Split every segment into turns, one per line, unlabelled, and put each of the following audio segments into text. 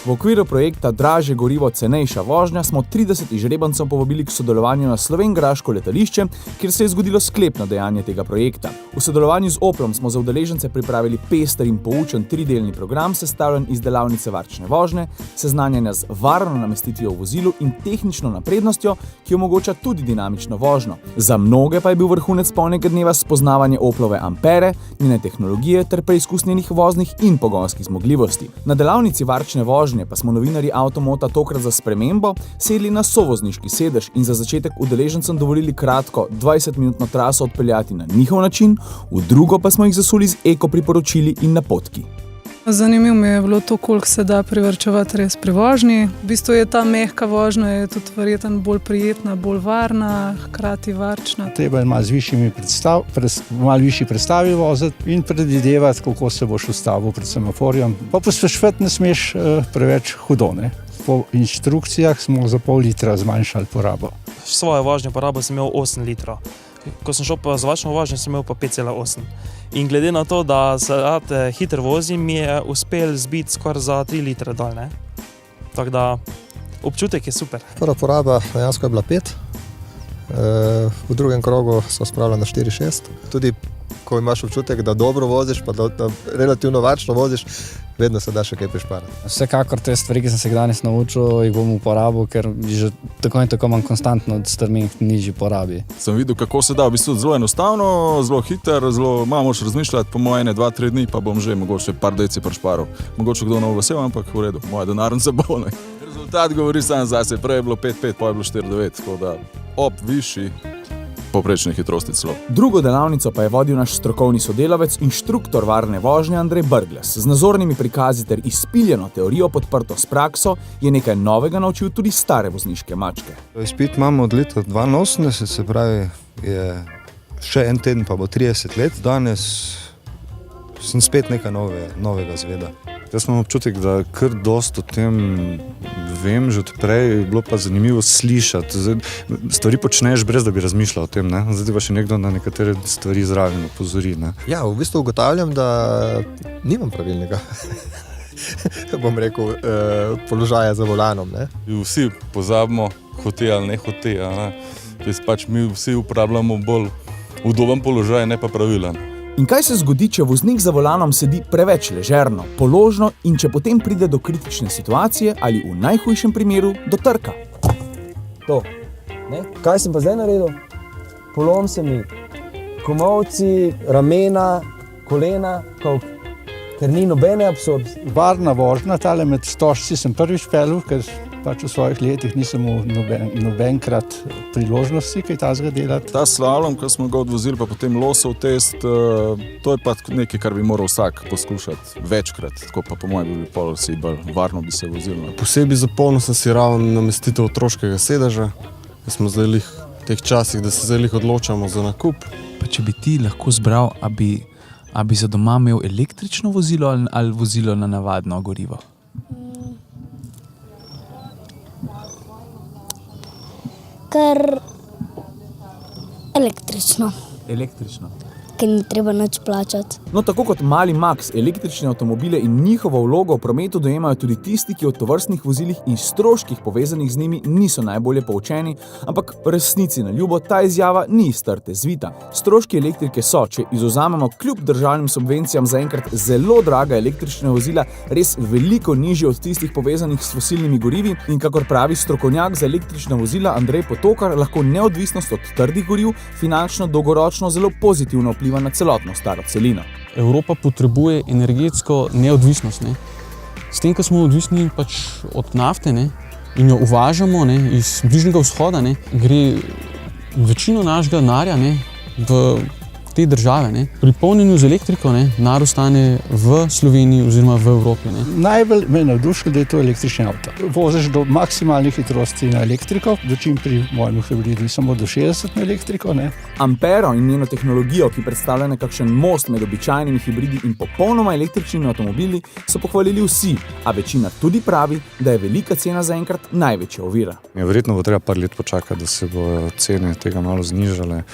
V okviru projekta Dražje gorivo, cenejša vožnja smo 30 izžrebancev povabili k sodelovanju na slovenjgraško letališče, kjer se je zgodilo sklepno dejanje tega projekta. V sodelovanju z Oplom smo za udeležence pripravili pester in poučen tridelni program, sestavljen iz delavnice varčne vožnje, seznanjanja z varno namestitvijo v vozilu in tehnično naprednostjo, ki omogoča tudi dinamično vožnjo. Za mnoge pa je bil vrhunec polnega dneva spoznavanje Oplove Ampere, njene tehnologije ter preizkus njenih voznih in pogonskih zmogljivosti. Na delavnici varčne vožnje pa smo novinarji Avtomota tokrat za spremembo sedli na sovozniški sedež in za začetek udeležencem dovolili kratko 20-minutno traso odpeljati na njihov način, v drugo pa smo jih zasuli z eko priporočili in napotki.
Zanimivo mi je bilo to, koliko se da privarčevati res pri vožnji. V bistvu je ta mehka vožnja je tudi verjetno bolj prijetna, bolj varna, hkrati varčna.
Treba je malo višji prestavi voziti in predvidevati, kako se boš ustavil pred semaforjem. Pa pospeševati ne smeš preveč hudo, ne? Po inštrukcijah smo za pol litra zmanjšali porabo.
Svojo vožnjo porabo sem imel 8 litrov. Ko sem šel pa z varčno vožnjo, sem imel pa 5,8. In glede na to, da se hitro vozim, mi je uspel zbiti skoraj za 3 litre dol, ne? Tako da občutek je super.
Prva poraba dejansko je bila 5. V drugem krogu so spravili na 4,6. Tudi ko imaš občutek, da dobro voziš, pa da relativno varčno voziš, vedno se da še kaj prišparati.
Vsekakor te stvari, ki sem se danes naučil, jih bom uporabil, ker že tako in tako imam konstantno strmim k nižji porabi.
Sem videl, kako se da, v bistvu zelo enostavno, zelo hiter, zelo malo moraš razmišljati, po moje 2-3 dni, pa bom že mogoče par deci prišparil. Mogoče kdo nov vesel, ampak v redu, moja denarnica bo. Rezultat govori sam zase, prej je bilo 5,5, pa je bilo 4,9, tako da ob višji povprečni hitrosti celo.
Drugo delavnico pa je vodil naš strokovni sodelavec, inštruktor varne vožnje Andrej Brglez. Z nazornimi prikazi ter izpiljeno teorijo podprto s prakso je nekaj novega naučil tudi stare vozniške mačke.
Izpit imamo od leta 82, se pravi, je še en teden pa bo 30 let. Danes sem spet nekaj novega zvedel.
Jaz imam občutek, da kar dosti o tem vem že odprej, bilo pa zanimivo slišati. Stvari počneš brez, da bi razmišljal o tem, ne? Zdaj pa še nekdo na nekatere stvari zraven opozori, ne?
Ja, v bistvu ugotavljam, da nimam pravilnega, bom rekel, položaja za volanom, ne?
Vsi pozabimo, hote ali ne hote, ne? Pač mi vsi uporabljamo bolj udoben položaj, ne pa pravilen.
In kaj se zgodi, če voznik za volanom sedi preveč ležerno, položno in če potem pride do kritične situacije ali v najhujšem primeru do trka?
To. Ne? Kaj sem pa zdaj naredil? Polom se mi komolci, ramena, kolena, ker ni nobene absorpcije.
Varna vožnja, tale med stožci sem prvič peljal, ker pač v svojih letih nisem nobenkrat priložnosti kaj tazga delati.
Ta slalom, ko smo ga odvozili, pa potem losov test, to je pa nekaj, kar bi moral vsak poskušati večkrat, tako pa po mojem bi pol si bolj varno bi se vozil.
Posebej zapolnil sem si ravno namestitev otroškega sedeža, ker smo zdaj v teh časih, da se zdaj odločamo za nakup.
Pa če bi ti lahko zbral, a bi za doma imel električno vozilo ali vozilo na navadno gorivo?
Kar električno.
Električno.
Ker ni treba nič plačati.
No, tako kot mali Max, električne avtomobile in njihovo vlogo v prometu dojemajo tudi tisti, ki o tovrstnih vozilih in stroških povezanih z njimi niso najbolje poučeni, ampak v resnici na ljubo ta izjava ni iz trte zvita. Stroški elektrike so, če izvzamemo kljub državnim subvencijam zaenkrat zelo draga električna vozila, res veliko nižji od tistih povezanih s fosilnimi gorivi in kakor pravi strokovnjak za električna vozila Andrej Potokar, lahko neodvisnost od trdih goriv finančno dolgoročno zelo pozitivno vpliva na celotno staro celino.
Evropa potrebuje energetsko neodvisnost. Ne? S tem, ko smo odvisni pač od nafte, ne? In jo uvažamo, ne? Iz Bližnjega vzhoda, ne? Gre večino našega denarja, ne? V te države. Ne? Pri polnjenju z elektriko denar ostane v Sloveniji oziroma v Evropi. Ne?
Najbolj me je navdušilo, da je to električni avto. Voziš do maksimalnih hitrosti na elektriko, dočim pri mojem hibridu samo do 60 na elektriko. Ne?
Ampero in njeno tehnologijo, ki predstavlja nekakšen most med običajnimi hibridi in popolnoma električnimi avtomobili, so pohvalili vsi, a večina tudi pravi, da je velika cena zaenkrat največja ovira.
Verjetno bo treba par let počakati, da se bo cene tega malo znižale.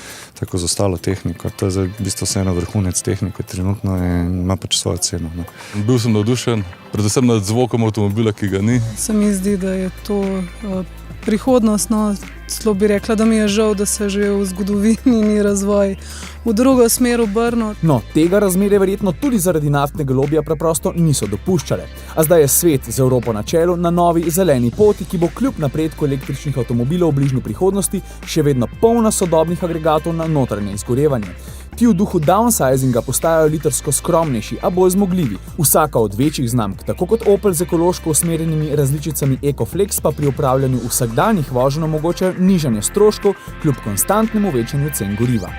kot z ostalo tehniko. To je zdaj v bistvu vseeno vrhunec tehnike trenutno in ima pač svojo ceno. Ne.
Bil sem navdušen, predvsem nad zvokom avtomobila, ki ga ni.
Se mi zdi, da je to prihodnost, no, celo bi rekla, da mi je žal, da se že v zgodovini ni razvoj v drugo smer obrnil.
No, tega razmerja verjetno tudi zaradi naftnega lobija preprosto niso dopuščale. A zdaj je svet z Evropo na čelu na novi zeleni poti, ki bo kljub napredku električnih avtomobilov v bližnji prihodnosti še vedno polna sodobnih agregatov na notranje izgorevanje. Ti v duhu downsizinga postajajo litrsko skromnejši, a bolj zmogljivi. Vsaka od večjih znamk, tako kot Opel z ekološko usmerjenimi različicami EcoFlex, pa pri upravljanju vsakdanjih voženj omogočajo nižanje stroškov kljub konstantnemu večanju cen goriva.